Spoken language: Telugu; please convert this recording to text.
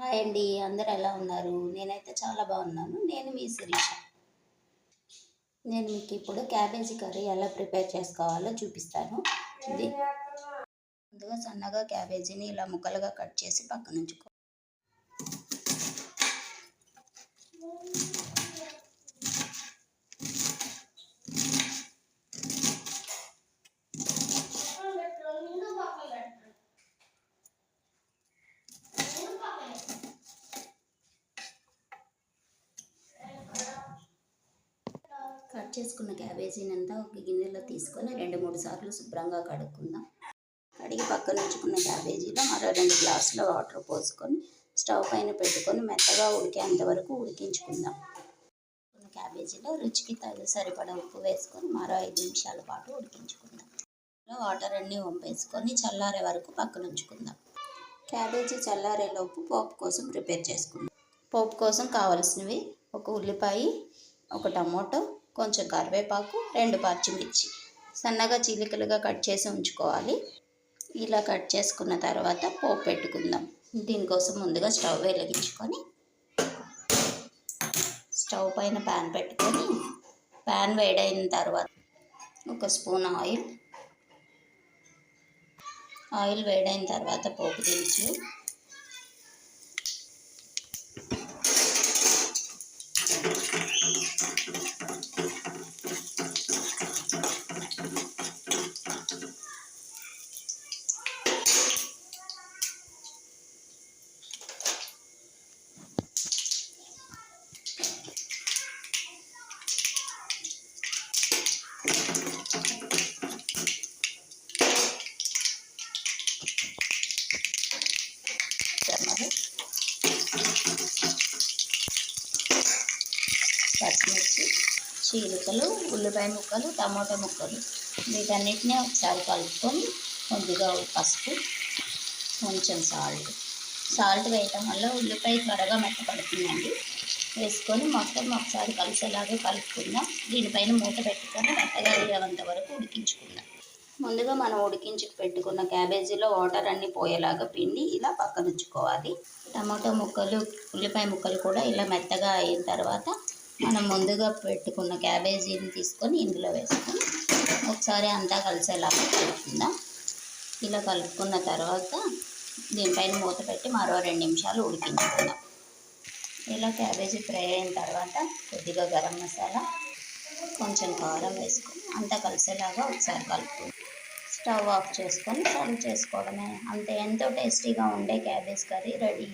హాయ్ అండి, అందరు ఎలా ఉన్నారు? నేనైతే చాలా బాగున్నాను. నేను మీ శిరీష. నేను మీకు ఇప్పుడు క్యాబేజీ కర్రీ ఎలా ప్రిపేర్ చేసుకోవాలో చూపిస్తాను. ఇది ముందుగా సన్నగా క్యాబేజీని ఇలా ముక్కలుగా కట్ చేసి పక్కన ఉంచుకో. కట్ చేసుకున్న క్యాబేజీని అంతా ఒక గిన్నెలో తీసుకొని 2-3 సార్లు శుభ్రంగా కడుక్కుందాం. కడిగి పక్కన ఉంచుకున్న క్యాబేజీలో మరో 2 గ్లాసుల వాటర్ పోసుకొని స్టవ్ పైన పెట్టుకొని మెత్తగా ఉడికేంత వరకు ఉడికించుకుందాం. క్యాబేజీలో రుచికి సరిపడా ఉప్పు వేసుకొని మరో 5 నిమిషాల పాటు ఉడికించుకుందాం. వాటర్ అన్నీ వంపేసుకొని చల్లారే వరకు పక్కన ఉంచుకుందాం. క్యాబేజీ చల్లారేలోపు పోపు కోసం ప్రిపేర్ చేసుకుందాం. పోపు కోసం కావలసినవి: ఒక ఉల్లిపాయ, ఒక టమోటో, కొంచెం కరివేపాకు, 2 పచ్చిమిర్చి సన్నగా చీలికలుగా కట్ చేసి ఉంచుకోవాలి. ఇలా కట్ చేసుకున్న తర్వాత పోపు పెట్టుకుందాం. దీనికోసం ముందుగా స్టవ్ వెలిగించుకొని స్టవ్ పైన ప్యాన్ పెట్టుకొని ప్యాన్ వేడైన తర్వాత ఒక స్పూన్ ఆయిల్ వేడైన తర్వాత పోపు దినుసులు, పచ్చిమిర్చి చీలికలు, ఉల్లిపాయ ముక్కలు, టమాటా ముక్కలు వీటన్నిటిని ఒకసారి కలుపుకొని కొద్దిగా పసుపు, కొంచెం సాల్ట్ వేయటం వల్ల ఉల్లిపాయ త్వరగా మెత్తపడుతుందండి. వేసుకొని మొత్తం ఒకసారి కలిసేలాగా కలుపుకుందాం. దీనిపైన మూత పెట్టుకొని మెత్తగా అయ్యేంత వరకు ఉడికించుకుందాం. ముందుగా మనం ఉడికించుకు పెట్టుకున్న క్యాబేజీలో వాటర్ అన్నీ పోయేలాగా పిండి ఇలా పక్కన ఉంచుకోవాలి. టమాటో ముక్కలు, ఉల్లిపాయ ముక్కలు కూడా ఇలా మెత్తగా అయిన తర్వాత మనం ముందుగా పెట్టుకున్న క్యాబేజీని తీసుకొని ఇందులో వేసుకొని ఒకసారి అంతా కలిసేలాగా కలుపుకుందాం. ఇలా కలుపుకున్న తర్వాత దీనిపైన మూత పెట్టి మరో 2 నిమిషాలు ఉడికించుకుందాం. ఇలా క్యాబేజీ ఫ్రై అయిన తర్వాత కొద్దిగా గరం మసాలా, కొంచెం కారం వేసుకొని అంతా కలిసేలాగా ఒకసారి కలుపుకుందాం. స్టవ్ ఆఫ్ చేసుకొని సర్వ్ చేసుకోవడమే. అంతే, ఎంతో టేస్టీగా ఉండే క్యాబేజ్ కర్రీ రెడీ.